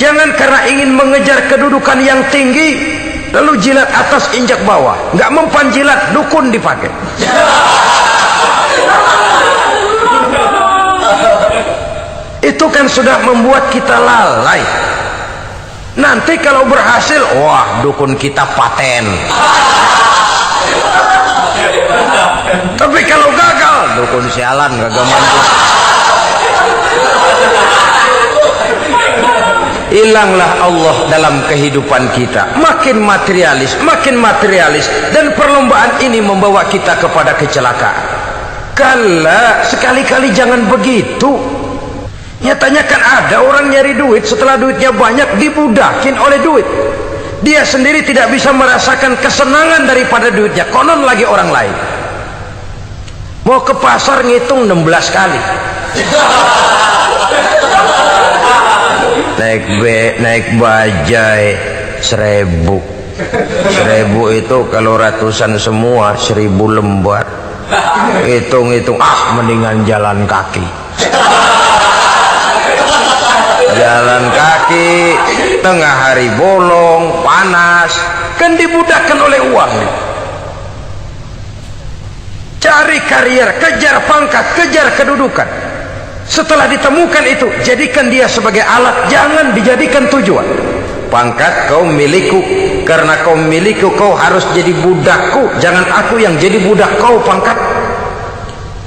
Jangan karena ingin mengejar kedudukan yang tinggi lalu jilat atas injak bawah. Nggak mempan jilat, dukun dipakai. Itu kan sudah membuat kita lalai. Nanti kalau berhasil, wah dukun kita paten. Tapi kalau gagal, dukun sialan, gagal mantu. Hilanglah Allah dalam kehidupan kita. Makin materialis, dan perlombaan ini membawa kita kepada kecelakaan. Kala, sekali-kali jangan begitu. Nyatanya kan ada orang nyari duit, setelah duitnya banyak dibudakin oleh duit. Dia sendiri tidak bisa merasakan kesenangan daripada duitnya, konon lagi orang lain. Mau ke pasar ngitung 16 kali. Naik bajai 1000. 1000 itu kalau ratusan semua 1000 lembar. Hitung-hitung, mendingan jalan kaki. Jalan kaki tengah hari bolong, panas, kan dibudakkan oleh uang. Cari karier, kejar pangkat, kejar kedudukan. Setelah ditemukan itu, jadikan dia sebagai alat, jangan dijadikan tujuan. Pangkat kau milikku, karena kau milikku kau harus jadi budakku, jangan aku yang jadi budak kau. Pangkat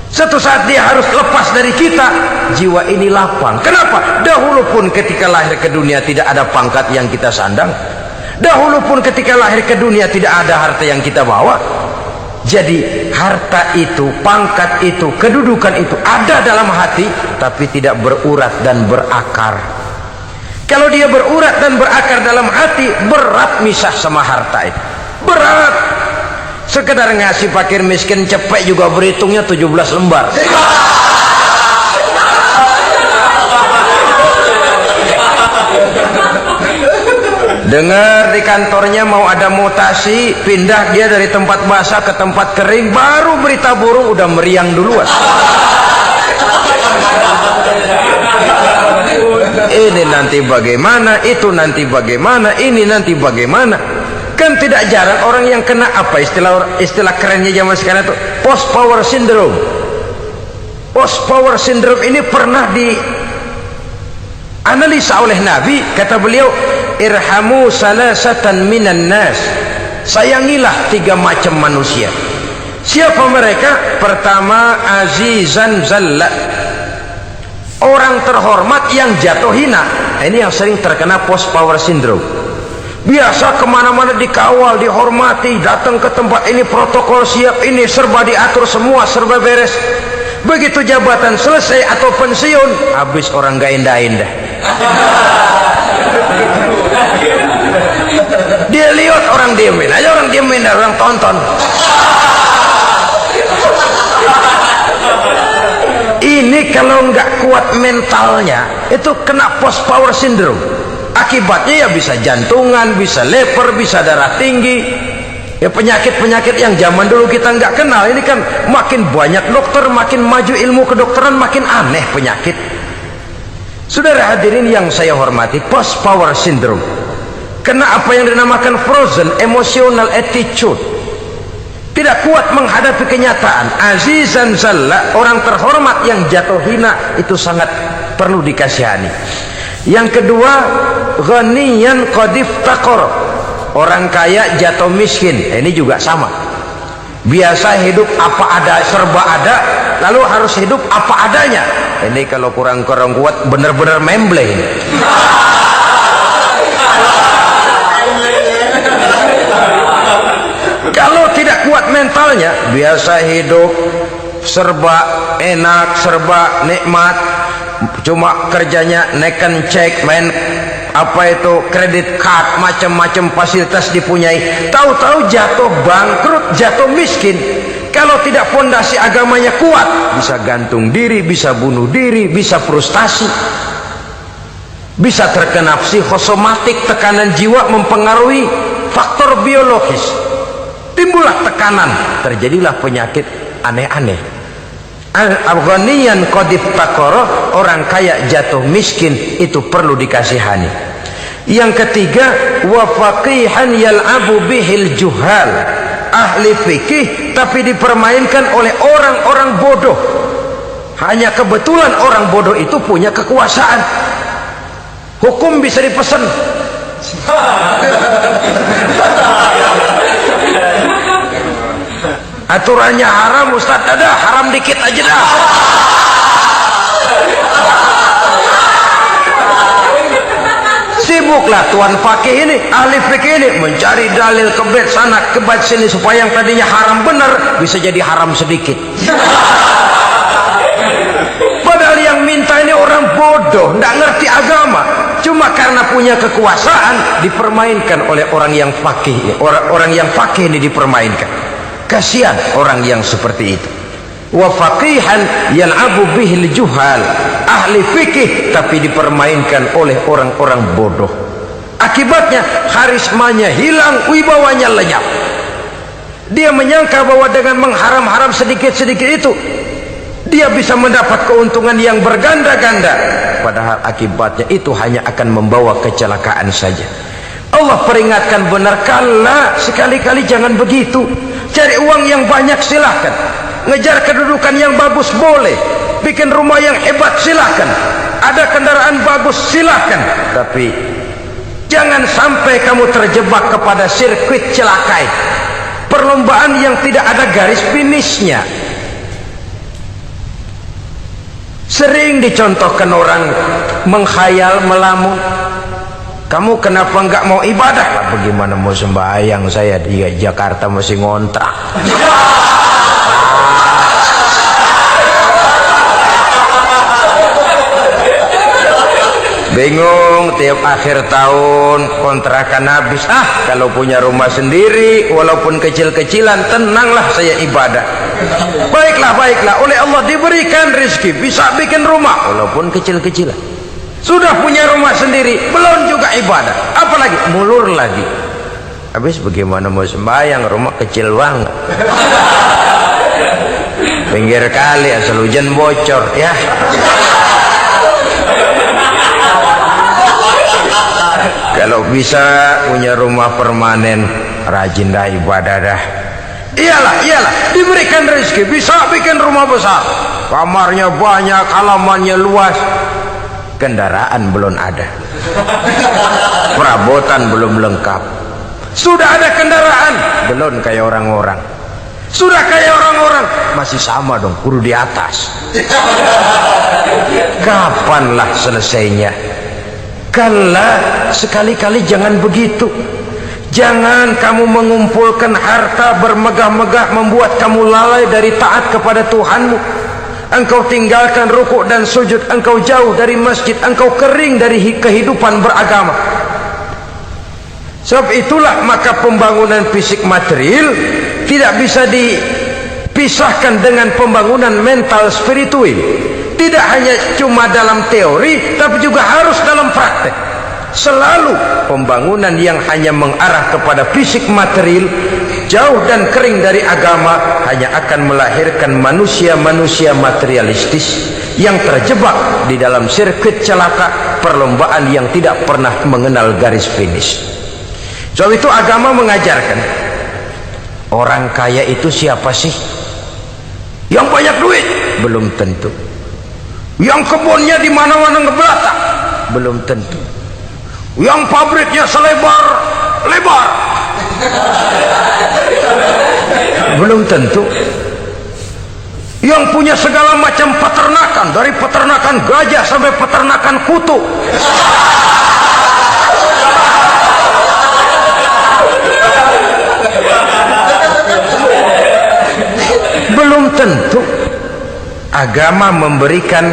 satu saat dia harus lepas dari kita, jiwa ini lapang. Kenapa? Dahulu pun ketika lahir ke dunia tidak ada pangkat yang kita sandang. Dahulu pun ketika lahir ke dunia tidak ada harta yang kita bawa. Jadi harta itu, pangkat itu, kedudukan itu ada dalam hati, tapi tidak berurat dan berakar. Kalau dia berurat dan berakar dalam hati, berat misah sama harta itu. Berat. Sekedar ngasih fakir miskin cepet juga berhitungnya 17 lembar. Dengar di kantornya mau ada mutasi, pindah dia dari tempat basah ke tempat kering, baru berita burung udah meriang duluan. Ini nanti bagaimana, itu nanti bagaimana, ini nanti bagaimana. Kan tidak jarang orang yang kena apa istilah kerennya zaman sekarang itu, post power syndrome. Post power syndrome ini pernah dianalisa oleh Nabi. Kata beliau, irhamu salasatan minan nas, sayangilah 3 macam manusia. Siapa mereka? Pertama, azizan zalla, orang terhormat yang jatuh hina. Ini yang sering terkena post power syndrome. Biasa kemana-mana dikawal, dihormati, datang ke tempat ini protokol siap, ini serba diatur, semua serba beres. Begitu jabatan selesai atau pensiun, habis orang gak indah-indah. Dia lihat orang diemin aja, orang diemin, orang tonton. Ini kalau nggak kuat mentalnya, itu kena post power syndrome. Akibatnya ya bisa jantungan, bisa leper, bisa darah tinggi. Ya penyakit-penyakit yang zaman dulu kita nggak kenal. Ini kan makin banyak dokter, makin maju ilmu kedokteran, makin aneh penyakit. Saudara hadirin yang saya hormati, post power syndrome kena apa yang dinamakan frozen emotional attitude. Tidak kuat menghadapi kenyataan. Azizan zalla, orang terhormat yang jatuh hina, itu sangat perlu dikasihani. Yang kedua, ghaniyan qadif taqor, orang kaya jatuh miskin. Ini juga sama. Biasa hidup apa ada, serba ada, lalu harus hidup apa adanya. Ini kalau kurang-kurang kuat benar-benar memble. Kalau tidak kuat mentalnya, biasa hidup serba enak, serba nikmat, cuma kerjanya neken cek, main apa itu kredit card, macam-macam fasilitas dipunyai, tahu-tahu jatuh bangkrut, jatuh miskin. Kalau tidak fondasi agamanya kuat, bisa gantung diri, bisa bunuh diri, bisa frustasi, bisa terkena psikosomatik, tekanan jiwa mempengaruhi faktor biologis, timbullah tekanan, terjadilah penyakit aneh-aneh. Al-ghaniyan qadif taqara, orang kaya jatuh miskin, itu perlu dikasihani. Yang ketiga, wa faqihan yal'abu bihil juhal, ahli fikih tapi dipermainkan oleh orang-orang bodoh. Hanya kebetulan orang bodoh itu punya kekuasaan. Hukum bisa dipesan. Aturannya haram, Ustaz, ada haram dikit aja dah. Sibuklah tuan fakih ini, ahli fikih ini mencari dalil kebet sana kebet sini supaya yang tadinya haram benar bisa jadi haram sedikit. Padahal yang minta ini orang bodoh, tidak ngerti agama, cuma karena punya kekuasaan dipermainkan oleh orang yang fakih. Orang yang fakih ini dipermainkan. Kasihan orang yang seperti itu. Wa faqihan yal'abu bihil juhal, ahli fikih tapi dipermainkan oleh orang-orang bodoh. Akibatnya karismanya hilang, wibawanya lenyap. Dia menyangka bahwa dengan mengharam-haram sedikit-sedikit itu dia bisa mendapat keuntungan yang berganda-ganda, padahal akibatnya itu hanya akan membawa kecelakaan saja. Allah peringatkan benar, kala sekali-kali jangan begitu. Cari uang yang banyak silahkan, ngejar kedudukan yang bagus boleh, bikin rumah yang hebat silahkan, ada kendaraan bagus silahkan, tapi jangan sampai kamu terjebak kepada sirkuit celakai, perlombaan yang tidak ada garis finishnya. Sering dicontohkan orang menghayal, melamun, kamu kenapa enggak mau ibadah? Lah, bagaimana mau sembahyang, saya di Jakarta masih ngontrak. Bingung, tiap akhir tahun kontrakan habis. Kalau punya rumah sendiri walaupun kecil-kecilan, tenanglah saya ibadah. Baiklah, oleh Allah diberikan rezeki bisa bikin rumah walaupun kecil-kecilan. Sudah punya rumah sendiri belum juga ibadah, apalagi mulur lagi. Habis bagaimana mau sembahyang, rumah kecil banget. Pinggir kali asal hujan bocor ya. Kalau bisa punya rumah permanen, rajin dah ibadah dah. Iyalah, diberikan rezeki bisa bikin rumah besar, kamarnya banyak, halamannya luas, kendaraan belum ada, perabotan belum lengkap. Sudah ada kendaraan belum kayak orang-orang, sudah kayak orang-orang masih sama dong, kudu di atas. Kapanlah selesainya? Kala sekali-kali jangan begitu. Jangan kamu mengumpulkan harta bermegah-megah membuat kamu lalai dari taat kepada Tuhanmu. Engkau tinggalkan rukuk dan sujud, engkau jauh dari masjid, engkau kering dari kehidupan beragama. Sebab itulah maka pembangunan fisik material tidak bisa dipisahkan dengan pembangunan mental spiritual. Tidak hanya cuma dalam teori, tapi juga harus dalam praktek. Selalu pembangunan yang hanya mengarah kepada fisik material, jauh dan kering dari agama, hanya akan melahirkan manusia-manusia materialistis yang terjebak di dalam sirkuit celaka, perlombaan yang tidak pernah mengenal garis finish. Sebab itu agama mengajarkan, orang kaya itu siapa sih? Yang banyak duit? Belum tentu. Yang kebunnya di mana-mana ngebelatak? Belum tentu. Yang pabriknya selebar-lebar? Belum tentu. Yang punya segala macam peternakan, dari peternakan gajah sampai peternakan kutu? Belum tentu. Agama memberikan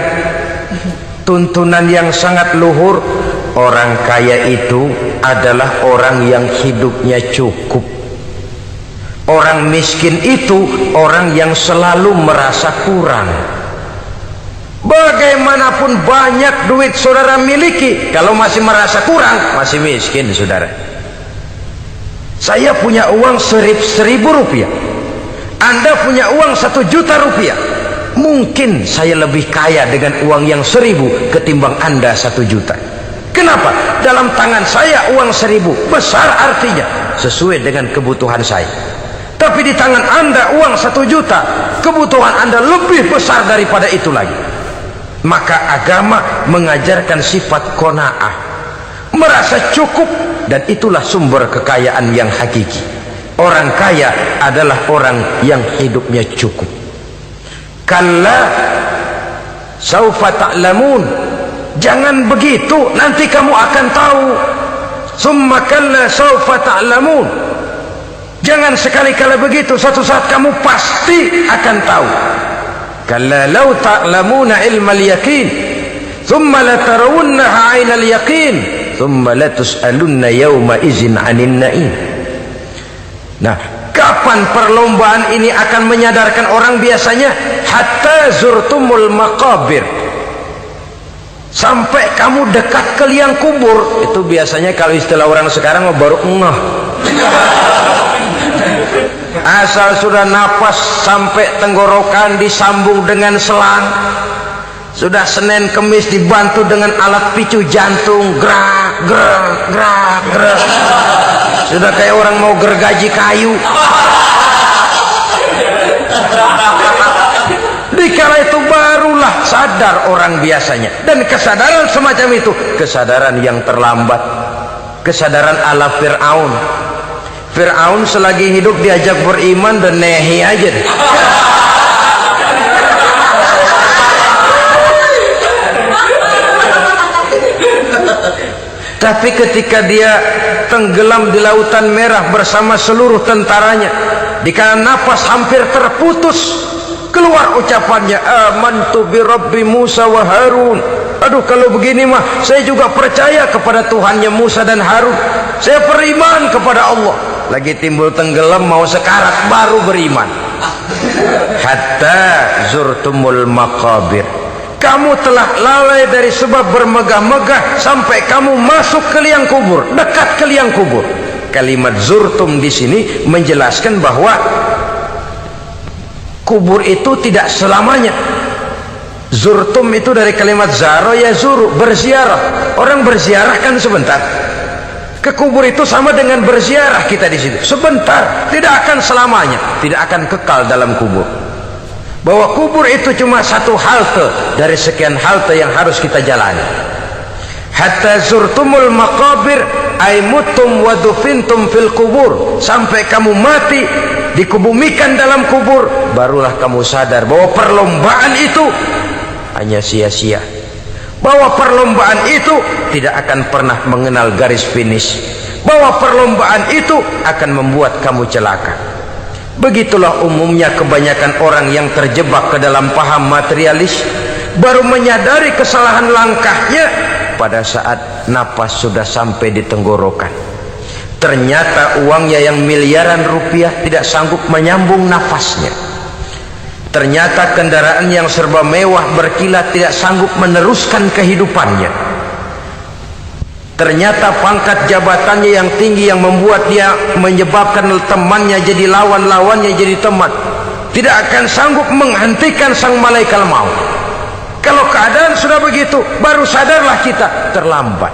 tuntunan yang sangat luhur. Orang kaya itu adalah orang yang hidupnya cukup. Orang miskin itu orang yang selalu merasa kurang. Bagaimanapun banyak duit saudara miliki, kalau masih merasa kurang, masih miskin saudara. Saya punya uang 1.000 rupiah, Anda punya uang 1 juta rupiah. Mungkin saya lebih kaya dengan uang yang 1.000 ketimbang Anda 1 juta. Kenapa? dalam tangan saya uang 1000, besar artinya, sesuai dengan kebutuhan saya. Tapi di tangan Anda uang 1 juta, kebutuhan Anda lebih besar daripada itu lagi. Maka agama mengajarkan sifat qanaah, merasa cukup, dan itulah sumber kekayaan yang hakiki. Orang kaya adalah orang yang hidupnya cukup. Kalla saufa ta'lamun, jangan begitu, nanti kamu akan tahu. Summa kalla saufa ta'lamun, jangan sekali-kali begitu, suatu saat kamu pasti akan tahu. Kalla law ta'lamuna ilmal yaqin thumma latarawunnaha 'ainal yaqin thumma latus'alunna yawma idzin 'anil na'im. Nah, kapan perlombaan ini akan menyadarkan orang? Biasanya hatta zurtumul maqabir, sampai kamu dekat ke liang kubur. Itu biasanya kalau istilah orang sekarang baru ngeh. Asal sudah napas sampai tenggorokan disambung dengan selang, sudah Senin Kemis dibantu dengan alat picu jantung, gerak gerak gerak gerak, sudah kayak orang mau gergaji kayu. Dikala itu barulah sadar orang biasanya. Dan kesadaran semacam itu kesadaran yang terlambat, kesadaran ala Fir'aun. Fir'aun selagi hidup diajak beriman dan nehi aja deh. Tapi ketika dia tenggelam di lautan merah bersama seluruh tentaranya, dikala napas hampir terputus, keluar ucapannya, amantu bi Rabbi Musa wa Harun. Aduh, kalau begini mah saya juga percaya kepada Tuhannya Musa dan Harun, saya beriman kepada Allah. Lagi timbul tenggelam mau sekarat baru beriman. Hatta zurtumul maqabir, kamu telah lalai dari sebab bermegah-megah sampai kamu masuk ke liang kubur, dekat ke liang kubur. Kalimat zurtum di sini menjelaskan bahwa kubur itu tidak selamanya. Zurtum itu dari kalimat zaro ya zuru, berziarah. Orang berziarah kan sebentar. Ke kubur itu sama dengan berziarah kita di situ, sebentar, tidak akan selamanya, tidak akan kekal dalam kubur. Bahwa kubur itu cuma satu halte dari sekian halte yang harus kita jalani. Hatta zurtumul maqabir ay mutum wa dufintum fil kubur, sampai kamu mati dikubumikan dalam kubur, barulah kamu sadar bahwa perlombaan itu hanya sia-sia, bahwa perlombaan itu tidak akan pernah mengenal garis finish, bahwa perlombaan itu akan membuat kamu celaka. Begitulah umumnya kebanyakan orang yang terjebak ke dalam paham materialis, baru menyadari kesalahan langkahnya pada saat napas sudah sampai di tenggorokan. Ternyata uangnya yang miliaran rupiah tidak sanggup menyambung nafasnya. Ternyata kendaraan yang serba mewah berkilat tidak sanggup meneruskan kehidupannya. Ternyata pangkat jabatannya yang tinggi yang membuat dia menyebabkan temannya jadi lawan, lawannya jadi teman, tidak akan sanggup menghentikan sang malaikat maut. Kalau keadaan sudah begitu, baru sadarlah kita terlambat.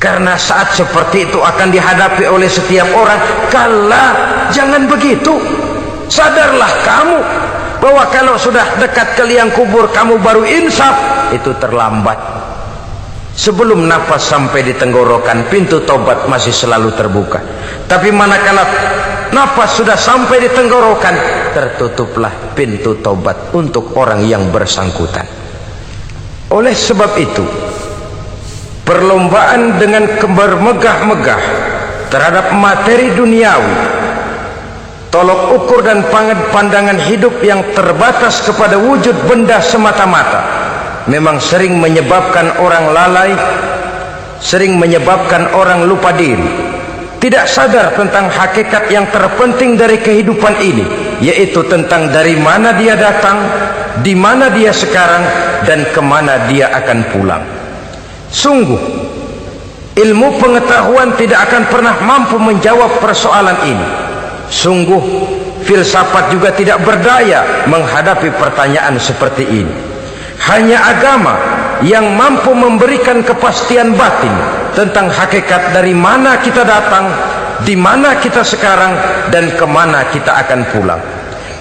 Karena saat seperti itu akan dihadapi oleh setiap orang. Kala, jangan begitu. Sadarlah kamu bahwa kalau sudah dekat ke liang kubur kamu baru insaf, itu terlambat. Sebelum nafas sampai di tenggorokan, pintu tobat masih selalu terbuka. Tapi manakala nafas sudah sampai di tenggorokan, tertutuplah pintu tobat untuk orang yang bersangkutan. Oleh sebab itu, perlombaan dengan bermegah-megah terhadap materi duniawi, tolok ukur dan pandangan hidup yang terbatas kepada wujud benda semata-mata, memang sering menyebabkan orang lalai, sering menyebabkan orang lupa diri, tidak sadar tentang hakikat yang terpenting dari kehidupan ini, yaitu tentang dari mana dia datang, di mana dia sekarang, dan kemana dia akan pulang. Sungguh, ilmu pengetahuan tidak akan pernah mampu menjawab persoalan ini. Sungguh, filsafat juga tidak berdaya menghadapi pertanyaan seperti ini. Hanya agama yang mampu memberikan kepastian batin tentang hakikat dari mana kita datang, di mana kita sekarang, dan kemana kita akan pulang.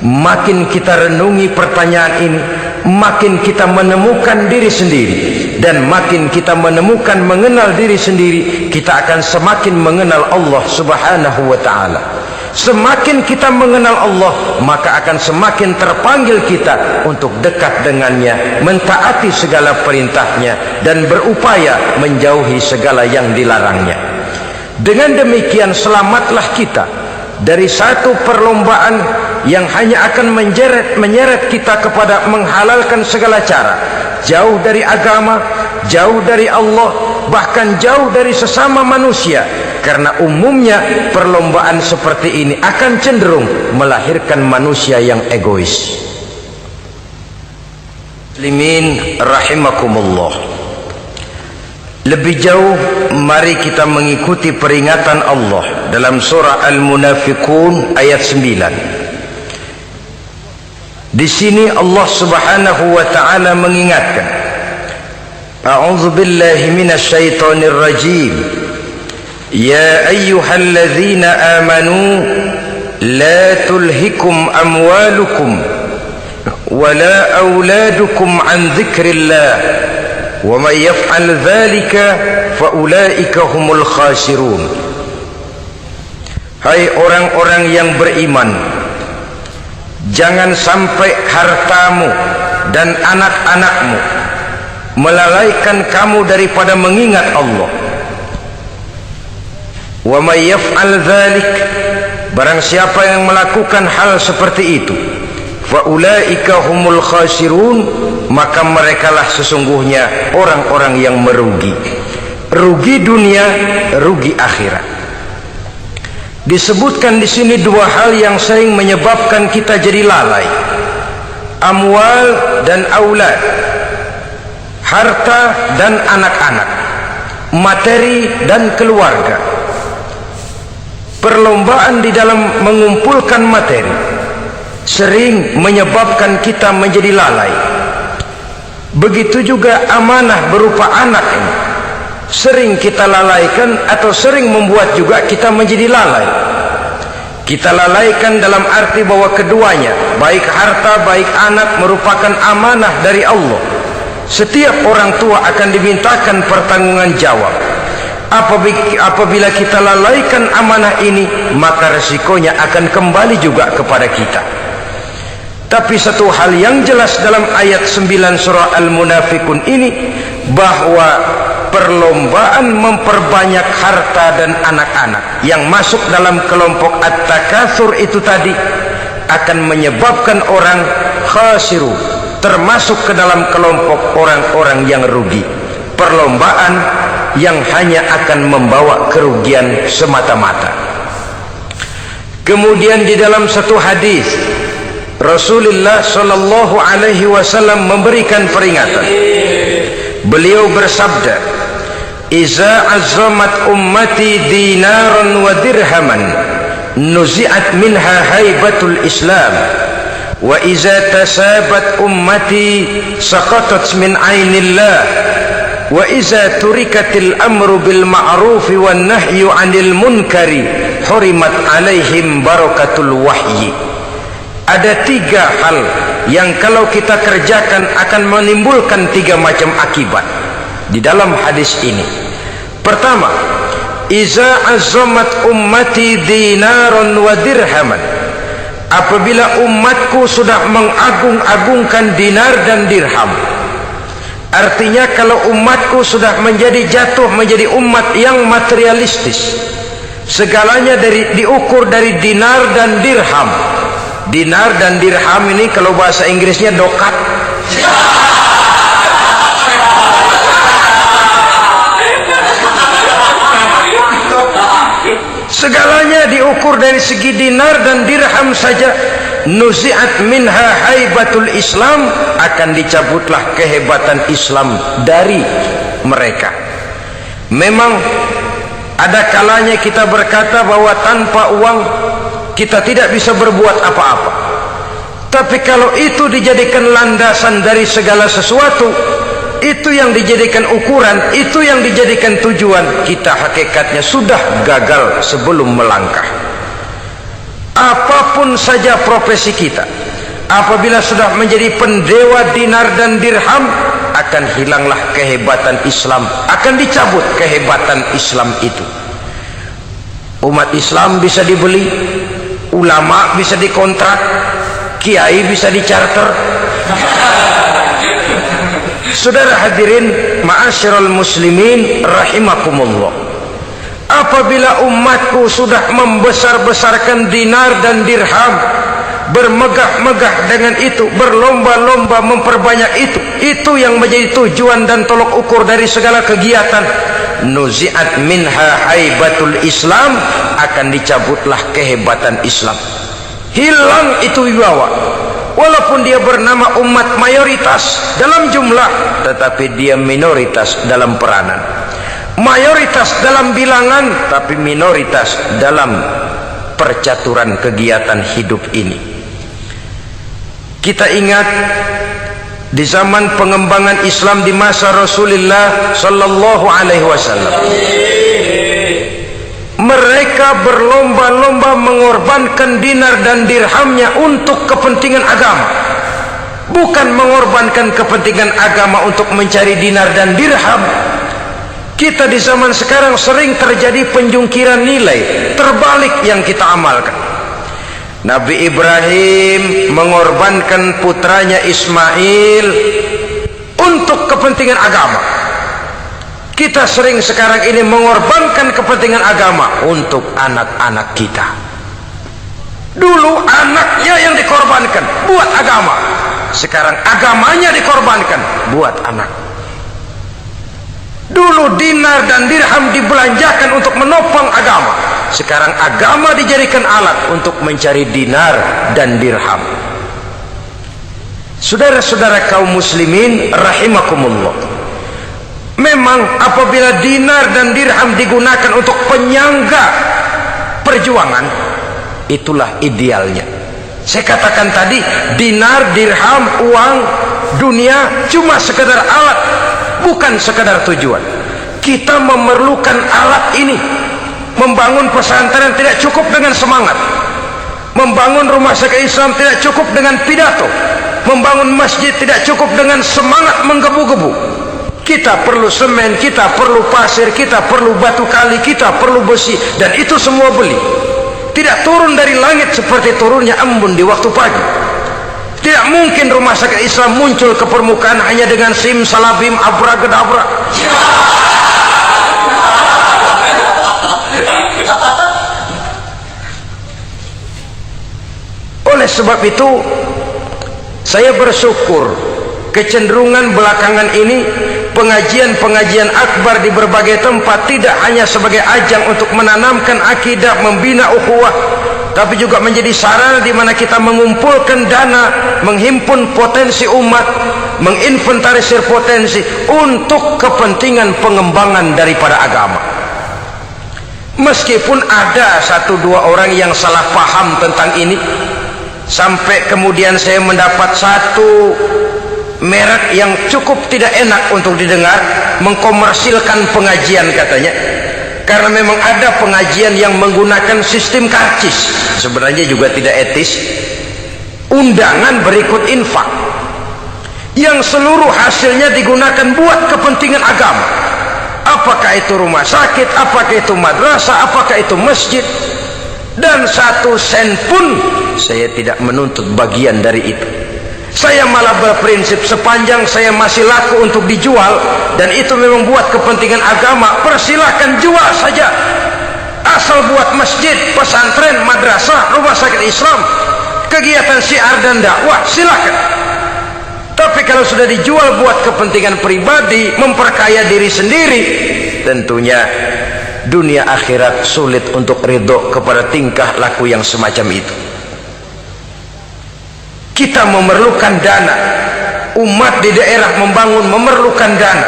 Makin kita renungi pertanyaan ini, makin kita menemukan diri sendiri, dan makin kita menemukan mengenal diri sendiri, kita akan semakin mengenal Allah Subhanahu wa ta'ala. Semakin kita mengenal Allah, maka akan semakin terpanggil kita untuk dekat dengannya, mentaati segala perintahnya, dan berupaya menjauhi segala yang dilarangnya. Dengan demikian selamatlah kita dari satu perlombaan yang hanya akan menyeret kita kepada menghalalkan segala cara, jauh dari agama, jauh dari Allah, bahkan jauh dari sesama manusia. Karena umumnya perlombaan seperti ini akan cenderung melahirkan manusia yang egois. Muslimin rahimakumullah, lebih jauh mari kita mengikuti peringatan Allah dalam surah Al-Munafiqun ayat 9. Di sini Allah Subhanahu wa ta'ala mengingatkan, A'udzu billahi minasyaitonir rajim. Ya ayyuhalladzina amanu la tulhikum amwalukum wala auladukum an dzikrillah wa may yaf'al dzalika fa ulaika humul khasirun. Hai orang-orang yang beriman, jangan sampai hartamu dan anak-anakmu melalaikan kamu daripada mengingat Allah. Wa may yaf'al dzalik, barang siapa yang melakukan hal seperti itu, fa ulaika humul khasirun, maka merekalah sesungguhnya orang-orang yang merugi. Rugi dunia, rugi akhirat. Disebutkan di sini dua hal yang sering menyebabkan kita jadi lalai: amwal dan aulad, harta dan anak-anak, materi dan keluarga. Perlombaan di dalam mengumpulkan materi sering menyebabkan kita menjadi lalai. Begitu juga amanah berupa anak ini sering kita lalaikan, atau sering membuat juga kita menjadi lalai. Kita lalaikan dalam arti bahwa keduanya, baik harta baik anak, merupakan amanah dari Allah. Setiap orang tua akan dimintakan pertanggungan jawab. Apabila kita lalaikan amanah ini, maka resikonya akan kembali juga kepada kita. Tapi satu hal yang jelas dalam ayat 9 surah Al-Munafiqun ini, bahwa perlombaan memperbanyak harta dan anak-anak yang masuk dalam kelompok at-takatsur itu tadi akan menyebabkan orang khasiru, termasuk ke dalam kelompok orang-orang yang rugi. Perlombaan yang hanya akan membawa kerugian semata-mata. Kemudian di dalam satu hadis Rasulullah sallallahu alaihi wasallam memberikan peringatan. Beliau bersabda, "Iza azamat ummati dinaran wa dirhaman, nuzi'at minha haibatul Islam. Wa iza tasabat ummati saqatat min ainillah. Wa iza turikatil amru bil ma'rufi wan nahyu 'anil munkari hurimat 'alaihim barakatul wahyi." Ada tiga hal yang kalau kita kerjakan akan menimbulkan tiga macam akibat di dalam hadis ini. Pertama, iza azamat ummati dinaran wa dirhaman. Apabila umatku sudah mengagung-agungkan dinar dan dirham, artinya kalau umatku sudah jatuh menjadi umat yang materialistis, segalanya diukur dari dinar dan dirham. Dinar dan dirham ini kalau bahasa Inggrisnya dokat. Segalanya diukur dari segi dinar dan dirham saja. Nuzi'at minha haibatul Islam, akan dicabutlah kehebatan Islam dari mereka. Memang ada kalanya kita berkata bahwa tanpa uang kita tidak bisa berbuat apa-apa. Tapi kalau itu dijadikan landasan dari segala sesuatu, itu yang dijadikan ukuran, itu yang dijadikan tujuan, kita hakikatnya sudah gagal sebelum melangkah. Apapun saja profesi kita, apabila sudah menjadi pendewa dinar dan dirham, akan hilanglah kehebatan Islam, akan dicabut kehebatan Islam itu. Umat Islam bisa dibeli, ulama bisa dikontrak, kiai bisa dicarter. Saudara hadirin ma'asyiral muslimin rahimakumullah, apabila umatku sudah membesar-besarkan dinar dan dirham, bermegah-megah dengan itu, berlomba-lomba memperbanyak itu yang menjadi tujuan dan tolok ukur dari segala kegiatan, nuzi'at minha haibatul Islam, akan dicabutlah kehebatan Islam, hilang itu wibawa. Walaupun dia bernama umat mayoritas dalam jumlah, tetapi dia minoritas dalam peranan, mayoritas dalam bilangan, tapi minoritas dalam percaturan kegiatan hidup ini. Kita ingat di zaman pengembangan Islam di masa Rasulullah sallallahu alaihi wasallam, mereka berlomba-lomba mengorbankan dinar dan dirhamnya untuk kepentingan agama, bukan mengorbankan kepentingan agama untuk mencari dinar dan dirham. Kita di zaman sekarang sering terjadi penjungkiran nilai, terbalik yang kita amalkan. Nabi Ibrahim mengorbankan putranya Ismail untuk kepentingan agama. Kita sering sekarang ini mengorbankan kepentingan agama untuk anak-anak kita. Dulu anaknya yang dikorbankan buat agama, sekarang agamanya dikorbankan buat anak. Dulu dinar dan dirham dibelanjakan untuk menopang agama, sekarang agama dijadikan alat untuk mencari dinar dan dirham. Saudara-saudara kaum muslimin rahimakumullah, memang apabila dinar dan dirham digunakan untuk penyangga perjuangan, itulah idealnya. Saya katakan tadi, dinar, dirham, uang, dunia cuma sekedar alat, bukan sekedar tujuan. Kita memerlukan alat ini. Membangun pesantren tidak cukup dengan semangat, membangun rumah sakit Islam tidak cukup dengan pidato, membangun masjid tidak cukup dengan semangat menggebu-gebu. Kita perlu semen, kita perlu pasir, kita perlu batu kali, kita perlu besi, dan itu semua beli. Tidak turun dari langit seperti turunnya embun di waktu pagi. Tidak mungkin rumah sakit Islam muncul ke permukaan hanya dengan simsalabim abracadabra. Oleh sebab itu, saya bersyukur kecenderungan belakangan ini pengajian-pengajian akbar di berbagai tempat tidak hanya sebagai ajang untuk menanamkan akidah, membina ukhuwah, tapi juga menjadi sarana di mana kita mengumpulkan dana, menghimpun potensi umat, menginventarisir potensi untuk kepentingan pengembangan daripada agama. Meskipun ada satu dua orang yang salah paham tentang ini, sampai kemudian saya mendapat satu merek yang cukup tidak enak untuk didengar, mengkomersilkan pengajian katanya, karena memang ada pengajian yang menggunakan sistem karcis, sebenarnya juga tidak etis. Undangan berikut infak yang seluruh hasilnya digunakan buat kepentingan agama, apakah itu rumah sakit, apakah itu madrasah, apakah itu masjid, dan satu sen pun saya tidak menuntut bagian dari itu. Saya malah berprinsip sepanjang saya masih laku untuk dijual dan itu memang buat kepentingan agama, persilahkan jual saja, asal buat masjid, pesantren, madrasah, rumah sakit Islam, kegiatan syiar dan dakwah, silakan. Tapi kalau sudah dijual buat kepentingan pribadi, memperkaya diri sendiri, tentunya dunia akhirat sulit untuk ridho kepada tingkah laku yang semacam itu. Kita memerlukan dana, umat di daerah membangun memerlukan dana,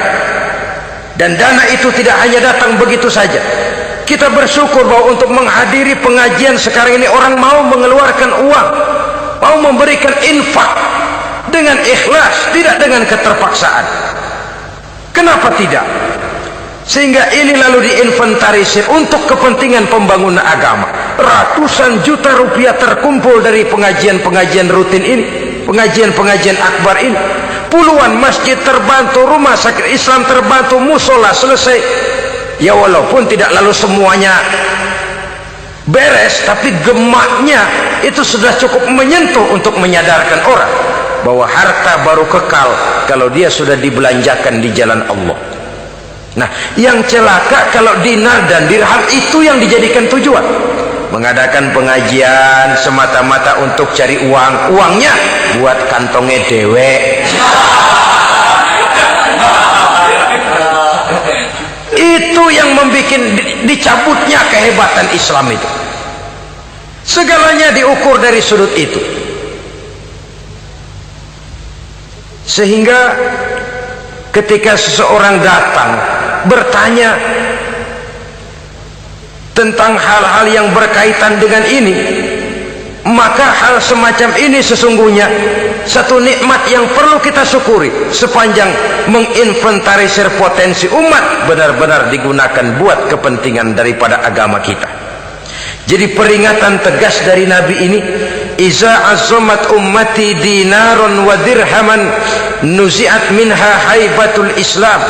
dan dana itu tidak hanya datang begitu saja. Kita bersyukur bahwa untuk menghadiri pengajian sekarang ini orang mau mengeluarkan uang, mau memberikan infak dengan ikhlas, tidak dengan keterpaksaan. Kenapa tidak? Sehingga ini lalu diinventarisir untuk kepentingan pembangunan agama. Ratusan juta rupiah terkumpul dari pengajian-pengajian rutin ini, pengajian-pengajian akbar ini. Puluhan masjid terbantu, rumah sakit Islam terbantu, musola selesai. Ya walaupun tidak lalu semuanya beres, tapi gemaknya itu sudah cukup menyentuh untuk menyadarkan orang bahwa harta baru kekal kalau dia sudah dibelanjakan di jalan Allah. Nah, yang celaka kalau dinar dan dirham itu yang dijadikan tujuan. Mengadakan pengajian semata-mata untuk cari uang, uangnya buat kantongnya dewe. Itu yang membuat dicabutnya kehebatan Islam itu. Segalanya diukur dari sudut itu. Sehingga ketika seseorang datang bertanya tentang hal-hal yang berkaitan dengan ini, maka hal semacam ini sesungguhnya satu nikmat yang perlu kita syukuri sepanjang menginventarisir potensi umat benar-benar digunakan buat kepentingan daripada agama kita. Jadi peringatan tegas dari Nabi ini, iza azamat ummati dinaron wa dirhaman nuzi'at minha haibatul Islam.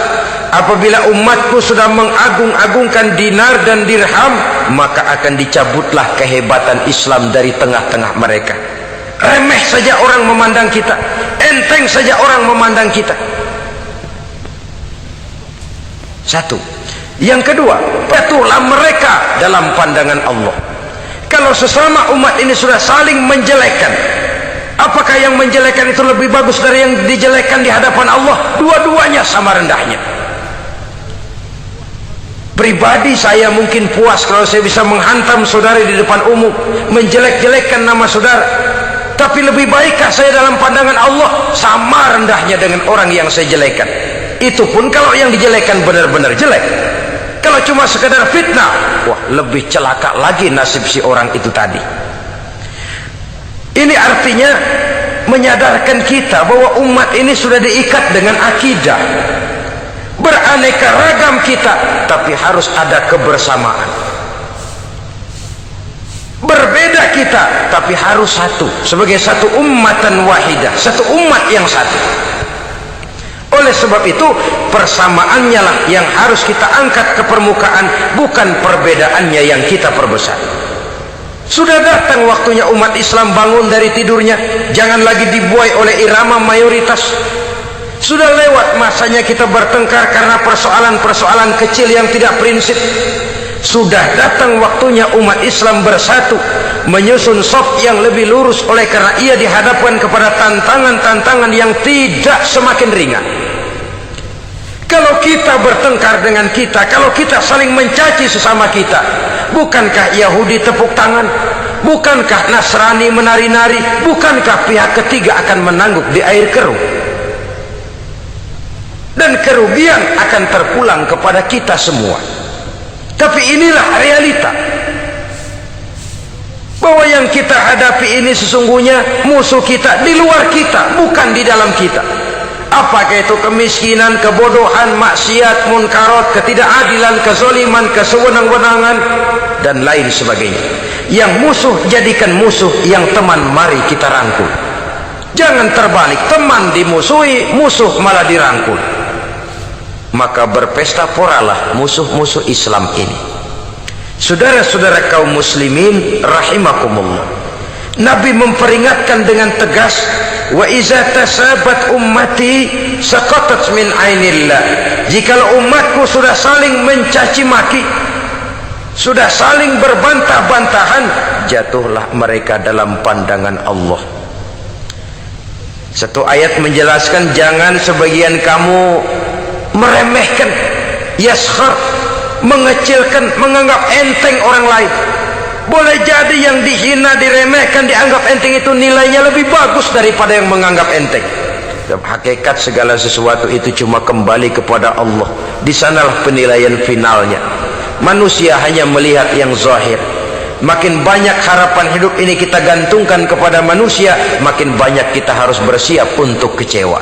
Apabila umatku sudah mengagung-agungkan dinar dan dirham, maka akan dicabutlah kehebatan Islam dari tengah-tengah mereka. Remeh saja orang memandang kita, enteng saja orang memandang kita. Satu. Yang kedua, patuhlah mereka dalam pandangan Allah. Kalau sesama umat ini sudah saling menjelekkan, apakah yang menjelekkan itu lebih bagus dari yang dijelekkan di hadapan Allah? Dua-duanya sama rendahnya. Pribadi saya mungkin puas kalau saya bisa menghantam saudara di depan umum, menjelek-jelekkan nama saudara. Tapi lebih baikkah saya dalam pandangan Allah? Sama rendahnya dengan orang yang saya jelekkan. Itu pun kalau yang dijelekkan benar-benar jelek. Kalau cuma sekedar fitnah, wah lebih celaka lagi nasib si orang itu tadi. Ini artinya menyadarkan kita bahwa umat ini sudah diikat dengan akidah. Beraneka ragam kita, tapi harus ada kebersamaan. Berbeda kita, tapi harus satu, sebagai satu ummatan wahidah, satu umat yang satu. Oleh sebab itu persamaannya lah yang harus kita angkat ke permukaan, bukan perbedaannya yang kita perbesar. Sudah datang waktunya umat Islam bangun dari tidurnya, jangan lagi dibuai oleh irama mayoritas. Sudah lewat masanya kita bertengkar karena persoalan-persoalan kecil yang tidak prinsip. Sudah datang waktunya umat Islam bersatu, menyusun saf yang lebih lurus, oleh karena ia dihadapkan kepada tantangan-tantangan yang tidak semakin ringan. Kalau kita bertengkar dengan kita, kalau kita saling mencaci sesama kita, bukankah Yahudi tepuk tangan? Bukankah Nasrani menari-nari? Bukankah pihak ketiga akan menangguk di air keruh? Dan kerugian akan terpulang kepada kita semua. Tapi inilah realita, bahwa yang kita hadapi ini sesungguhnya musuh kita di luar kita, bukan di dalam kita. Apakah itu kemiskinan, kebodohan, maksiat, munkarat, ketidakadilan, kezaliman, kesewenang-wenangan, dan lain sebagainya. Yang musuh jadikan musuh, yang teman mari kita rangkul. Jangan terbalik, teman dimusuhi, musuh malah dirangkul. Maka berpesta poralah musuh-musuh Islam ini. Saudara-saudara kaum muslimin rahimakumullah, Nabi memperingatkan dengan tegas, wa iza tasabat ummati saqatat min ainillah. Jikalau umatku sudah saling mencaci maki, sudah saling berbantah-bantahan, jatuhlah mereka dalam pandangan Allah. Satu ayat menjelaskan jangan sebagian kamu meremehkan, yaskhar, mengecilkan, menganggap enteng orang lain. Boleh jadi yang dihina, diremehkan, dianggap enteng itu nilainya lebih bagus daripada yang menganggap enteng. Dalam hakikat segala sesuatu itu cuma kembali kepada Allah. Di sanalah penilaian finalnya. Manusia hanya melihat yang zahir. Makin banyak harapan hidup ini kita gantungkan kepada manusia, makin banyak kita harus bersiap untuk kecewa.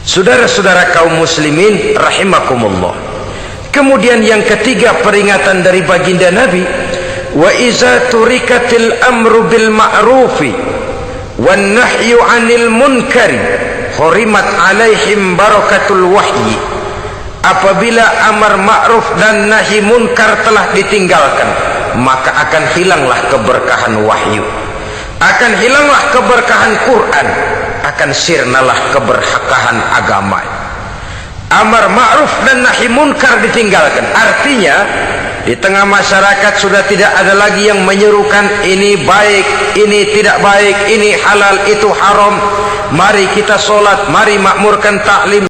Saudara-saudara kaum muslimin rahimakumullah. Kemudian yang ketiga peringatan dari baginda Nabi, wa iza turikatil amru bil ma'rufi wan nahyu 'anil munkari hurimat 'alaihim barakatul wahyi. Apabila amar ma'ruf dan nahi munkar telah ditinggalkan, maka akan hilanglah keberkahan wahyu, akan hilanglah keberkahan Quran, akan sirnalah keberkahan agama. Amar ma'ruf dan nahi munkar ditinggalkan, artinya di tengah masyarakat sudah tidak ada lagi yang menyerukan ini baik, ini tidak baik, ini halal, itu haram. Mari kita sholat, mari makmurkan taklim.